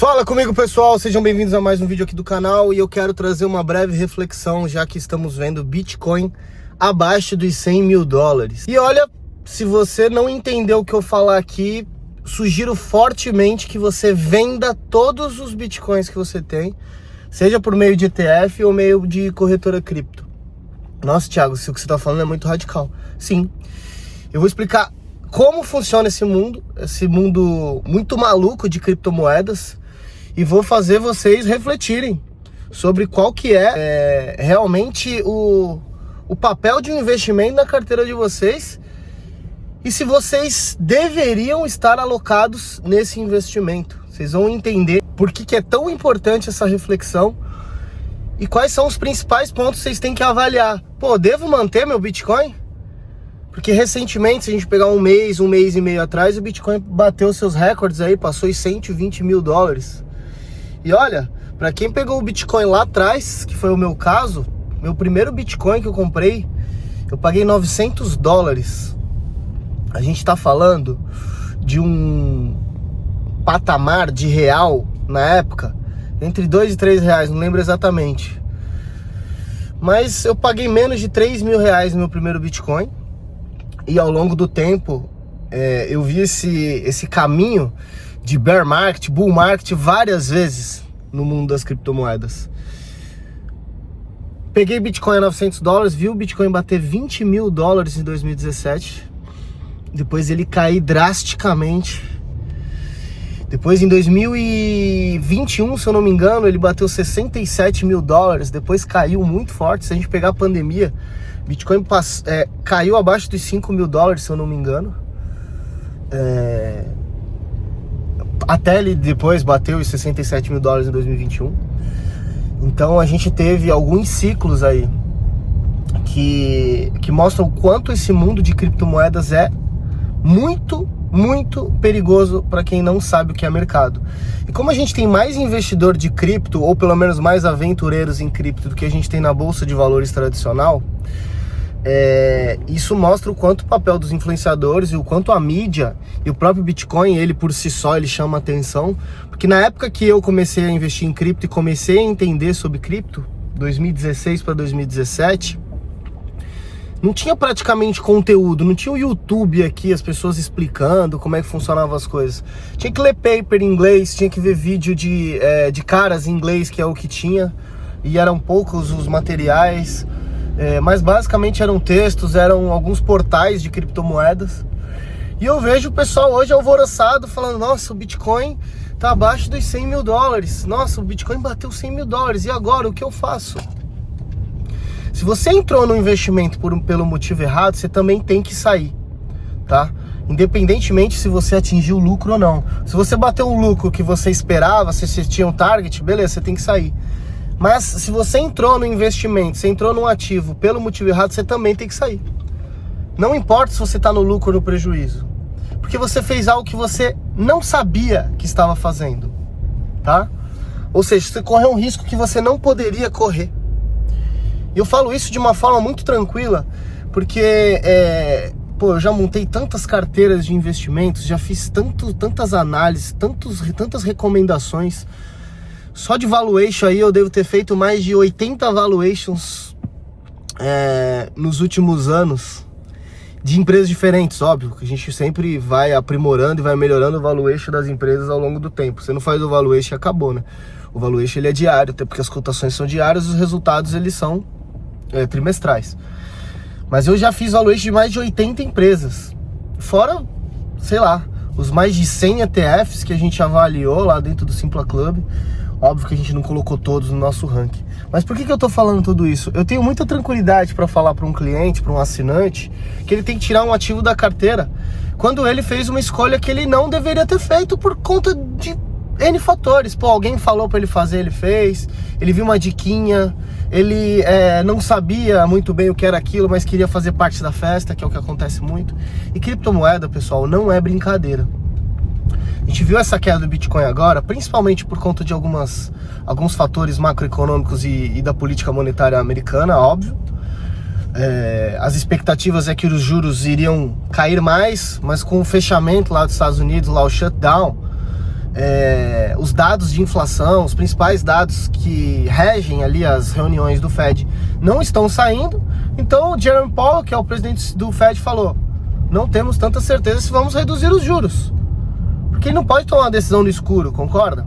Fala comigo, pessoal, sejam bem-vindos a mais um vídeo aqui do canal e eu quero trazer uma breve reflexão, já que estamos vendo Bitcoin abaixo dos 100 mil dólares. E olha, se você não entendeu o que eu falar aqui, sugiro fortemente que você venda todos os Bitcoins que você tem, seja por meio de ETF ou meio de corretora cripto. Nossa, Thiago, se o que você está falando é muito radical. Sim, eu vou explicar como funciona esse mundo muito maluco de criptomoedas, e vou fazer vocês refletirem sobre qual que é realmente o papel de um investimento na carteira de vocês e se vocês deveriam estar alocados nesse investimento. Vocês vão entender por que é tão importante essa reflexão e quais são os principais pontos que vocês têm que avaliar. Pô, devo manter meu Bitcoin? Porque recentemente, se a gente pegar um mês e meio atrás, o Bitcoin bateu seus recordes aí, passou os 120 mil dólares. E olha, para quem pegou o Bitcoin lá atrás, que foi o meu caso, meu primeiro Bitcoin que eu comprei, eu paguei 900 dólares. A gente tá falando de um patamar de real, na época, entre 2 e 3 reais, não lembro exatamente. Mas eu paguei menos de 3 mil reais no meu primeiro Bitcoin. E ao longo do tempo, eu vi esse caminho de bear market, bull market várias vezes no mundo das criptomoedas. Peguei Bitcoin a 900 dólares, vi o Bitcoin bater 20 mil dólares em 2017. Depois ele cair drasticamente. Depois em 2021, se eu não me engano, ele bateu 67 mil dólares. Depois caiu muito forte. Se a gente pegar a pandemia, Bitcoin caiu abaixo dos 5 mil dólares, se eu não me engano. Até ele depois bateu os 67 mil dólares em 2021. Então a gente teve alguns ciclos aí que mostram o quanto esse mundo de criptomoedas é muito, muito perigoso para quem não sabe o que é mercado. E como a gente tem mais investidor de cripto, ou pelo menos mais aventureiros em cripto do que a gente tem na bolsa de valores tradicional, isso mostra o quanto o papel dos influenciadores e o quanto a mídia e o próprio Bitcoin, ele por si só, ele chama atenção. Porque na época que eu comecei a investir em cripto e comecei a entender sobre cripto, 2016 para 2017, não tinha praticamente conteúdo, não tinha o YouTube aqui, as pessoas explicando como é que funcionavam as coisas. Tinha que ler paper em inglês, tinha que ver vídeo de caras em inglês, que é o que tinha, e eram poucos os materiais. Mas basicamente eram textos, eram alguns portais de criptomoedas. E eu vejo o pessoal hoje alvoroçado falando: nossa, o Bitcoin tá abaixo dos 100 mil dólares. Nossa, o Bitcoin bateu 100 mil dólares. E agora, o que eu faço? Se você entrou no investimento pelo motivo errado, você também tem que sair, tá? Independentemente se você atingiu o lucro ou não. Se você bateu o lucro que você esperava, se você tinha um target, beleza, você tem que sair. Mas se você entrou no investimento, você entrou num ativo pelo motivo errado, você também tem que sair. Não importa se você está no lucro ou no prejuízo, porque você fez algo que você não sabia que estava fazendo, tá? Ou seja, você correu um risco que você não poderia correr. E eu falo isso de uma forma muito tranquila, porque eu já montei tantas carteiras de investimentos, já fiz tantas análises, tantas recomendações. Só de valuation aí eu devo ter feito mais de 80 valuations nos últimos anos, de empresas diferentes, óbvio, que a gente sempre vai aprimorando e vai melhorando o valuation das empresas ao longo do tempo. Você não faz o valuation e acabou, né? O valuation ele é diário, até porque as cotações são diárias, os resultados eles são trimestrais. Mas eu já fiz valuation de mais de 80 empresas, fora, sei lá, os mais de 100 ETFs que a gente avaliou lá dentro do Simpla Club. Óbvio que a gente não colocou todos no nosso ranking. Mas por que eu tô falando tudo isso? Eu tenho muita tranquilidade para falar para um cliente, para um assinante, que ele tem que tirar um ativo da carteira quando ele fez uma escolha que ele não deveria ter feito por conta de N fatores. Pô, alguém falou para ele fazer, ele fez. Ele viu uma diquinha, ele não sabia muito bem o que era aquilo, mas queria fazer parte da festa, que é o que acontece muito. E criptomoeda, pessoal, não é brincadeira. A gente viu essa queda do Bitcoin agora, principalmente por conta de alguns fatores macroeconômicos e da política monetária americana, óbvio. As expectativas é que os juros iriam cair mais, mas com o fechamento lá dos Estados Unidos, lá o shutdown, os dados de inflação, os principais dados que regem ali as reuniões do Fed não estão saindo. Então o Jerome Powell, que é o presidente do Fed, falou: não temos tanta certeza se vamos reduzir os juros, porque ele não pode tomar uma decisão no escuro, concorda?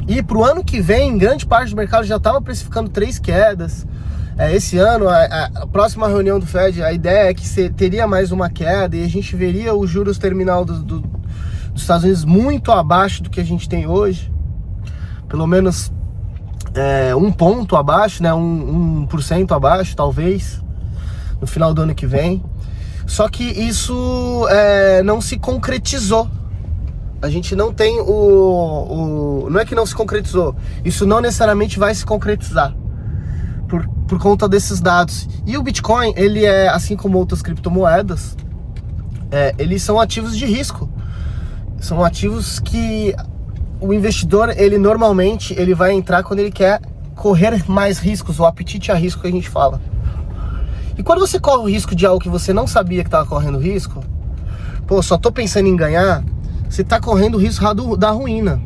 E para o ano que vem, grande parte do mercado já estava precificando 3 quedas. Esse ano, a próxima reunião do Fed, a ideia é que teria mais uma queda e a gente veria os juros terminal dos Estados Unidos muito abaixo do que a gente tem hoje. Pelo menos 1 ponto abaixo, né? 1% abaixo, talvez, no final do ano que vem. Só que isso não se concretizou. A gente não tem não é que não se concretizou, isso não necessariamente vai se concretizar por conta desses dados. E o Bitcoin, ele assim como outras criptomoedas, eles são ativos de risco. São ativos que o investidor, ele normalmente vai entrar quando ele quer correr mais riscos, o apetite a risco que a gente fala. E quando você corre o risco de algo que você não sabia que estava correndo risco, só tô pensando em ganhar, você está correndo o risco da ruína.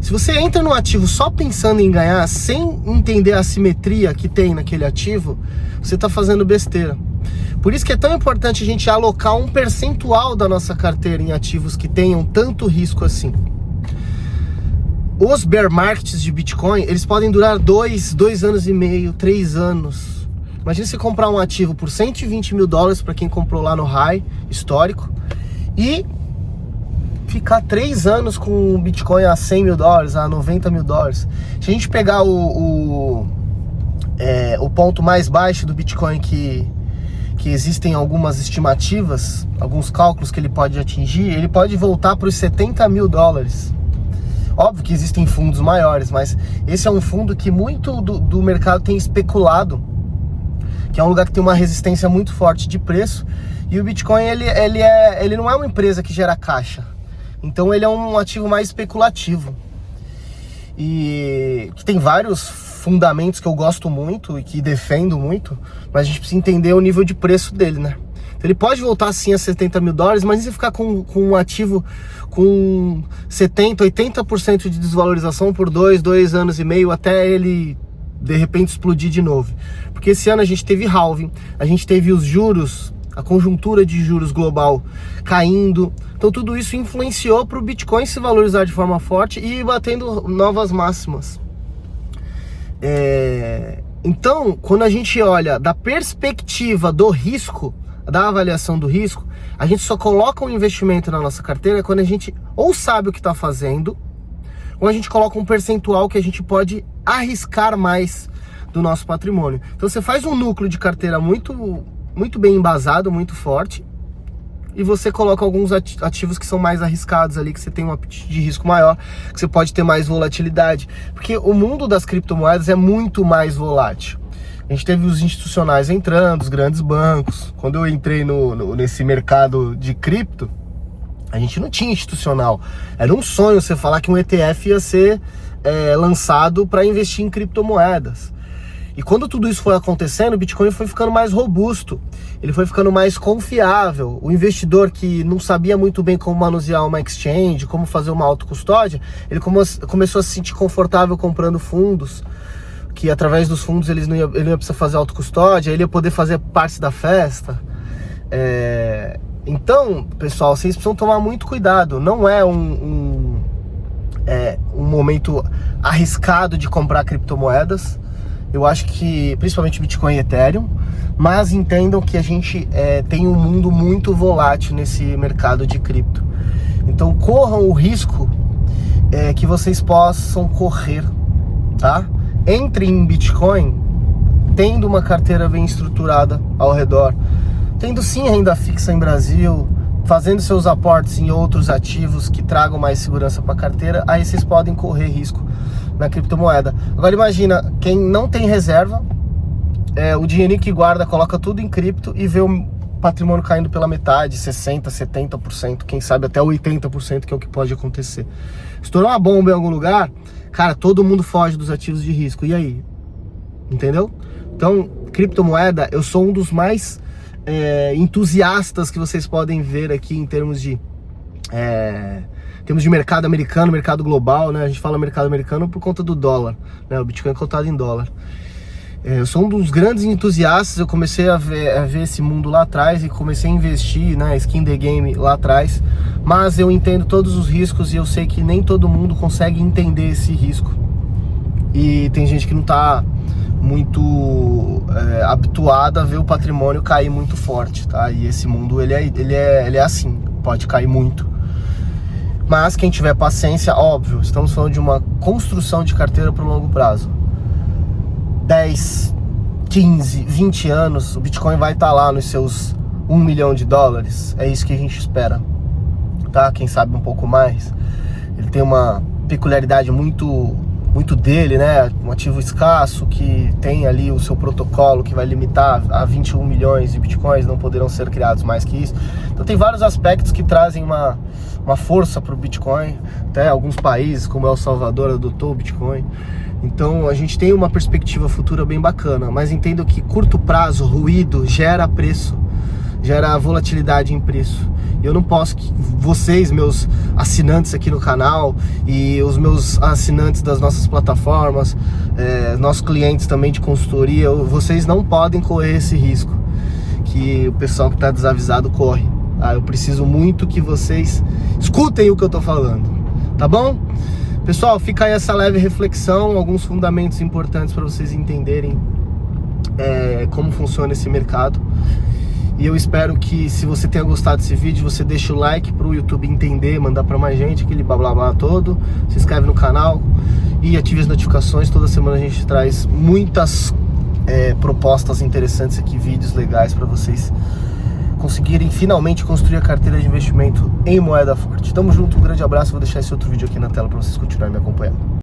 Se você entra no ativo só pensando em ganhar, sem entender a assimetria que tem naquele ativo, você está fazendo besteira. Por isso que é tão importante a gente alocar um percentual da nossa carteira em ativos que tenham tanto risco assim. Os bear markets de Bitcoin, eles podem durar 2 anos e meio, 3 anos. Imagina você comprar um ativo por $120 mil para quem comprou lá no high histórico e ficar 3 anos com o Bitcoin a $100 mil, a $90 mil. Se a gente pegar o ponto mais baixo do Bitcoin que existem algumas estimativas, alguns cálculos que ele pode atingir, ele pode voltar para os $70 mil. Óbvio que existem fundos maiores, mas esse é um fundo que muito do mercado tem especulado, que é um lugar que tem uma resistência muito forte de preço. E o Bitcoin, ele não é uma empresa que gera caixa. Então ele é um ativo mais especulativo. E que tem vários fundamentos que eu gosto muito e que defendo muito, mas a gente precisa entender o nível de preço dele, né? Então ele pode voltar sim a $70 mil, mas se você ficar com um ativo com 70%, 80% de desvalorização por 2 anos e meio, até ele de repente explodir de novo. Porque esse ano a gente teve halving, a gente teve os juros, a conjuntura de juros global caindo. Então tudo isso influenciou para o Bitcoin se valorizar de forma forte e ir batendo novas máximas. Então, quando a gente olha da perspectiva do risco, da avaliação do risco, a gente só coloca um investimento na nossa carteira quando a gente ou sabe o que está fazendo, ou a gente coloca um percentual que a gente pode arriscar mais do nosso patrimônio. Então você faz um núcleo de carteira muito bem embasado, muito forte, e você coloca alguns ativos que são mais arriscados ali, que você tem um apetite de risco maior, que você pode ter mais volatilidade, porque o mundo das criptomoedas é muito mais volátil. A gente teve os institucionais entrando, os grandes bancos. Quando eu entrei nesse mercado de cripto, a gente não tinha institucional. Era um sonho você falar que um ETF ia ser lançado para investir em criptomoedas. E quando tudo isso foi acontecendo, o Bitcoin foi ficando mais robusto, ele foi ficando mais confiável. O investidor que não sabia muito bem como manusear uma exchange, como fazer uma autocustódia, ele começou a se sentir confortável comprando fundos, que através dos fundos ele não ia precisar fazer autocustódia, ele ia poder fazer parte da festa. Então, pessoal, vocês precisam tomar muito cuidado. Não é um momento arriscado de comprar criptomoedas. Eu acho que, principalmente Bitcoin e Ethereum, mas entendam que a gente tem um mundo muito volátil nesse mercado de cripto. Então corram o risco que vocês possam correr, tá? Entrem em Bitcoin tendo uma carteira bem estruturada ao redor, tendo sim renda fixa em Brasil, fazendo seus aportes em outros ativos que tragam mais segurança para a carteira. Aí vocês podem correr risco na criptomoeda. Agora imagina, quem não tem reserva, o dinheirinho que guarda, coloca tudo em cripto e vê o patrimônio caindo pela metade, 60%, 70%, quem sabe até 80%, que é o que pode acontecer. Estourar uma bomba em algum lugar, cara, todo mundo foge dos ativos de risco. E aí? Entendeu? Então, criptomoeda, eu sou um dos mais entusiastas que vocês podem ver aqui em termos de em termos de mercado americano, mercado global, né? A gente fala mercado americano por conta do dólar, né? O Bitcoin é cotado em dólar. Eu sou um dos grandes entusiastas, eu comecei a ver esse mundo lá atrás e comecei a investir, né, skin the game lá atrás, mas eu entendo todos os riscos e eu sei que nem todo mundo consegue entender esse risco. E tem gente que não está muito habituada a ver o patrimônio cair muito forte, tá? E esse mundo, ele é assim, pode cair muito. Mas quem tiver paciência, óbvio, estamos falando de uma construção de carteira para o longo prazo. 10, 15, 20 anos, o Bitcoin vai estar lá nos seus $1 milhão. É isso que a gente espera, tá? Quem sabe um pouco mais. Ele tem uma peculiaridade muito dele, né? Um ativo escasso que tem ali o seu protocolo que vai limitar a 21 milhões de Bitcoins, não poderão ser criados mais que isso. Então tem vários aspectos que trazem uma força para o Bitcoin. Até alguns países, como El Salvador, adotou o Bitcoin. Então a gente tem uma perspectiva futura bem bacana, mas entendo que curto prazo, ruído, gera preço, gera volatilidade em preço. Eu não posso que vocês, meus assinantes aqui no canal e os meus assinantes das nossas plataformas, nossos clientes também de consultoria, vocês não podem correr esse risco que o pessoal que está desavisado corre. Eu preciso muito que vocês escutem o que eu estou falando, tá bom? Pessoal, fica aí essa leve reflexão, alguns fundamentos importantes para vocês entenderem como funciona esse mercado. E eu espero que, se você tenha gostado desse vídeo, você deixe o like para o YouTube entender, mandar para mais gente, aquele blá blá blá todo. Se inscreve no canal e ative as notificações. Toda semana a gente traz muitas propostas interessantes aqui, vídeos legais para vocês conseguirem finalmente construir a carteira de investimento em moeda forte. Tamo junto, um grande abraço, vou deixar esse outro vídeo aqui na tela para vocês continuarem me acompanhando.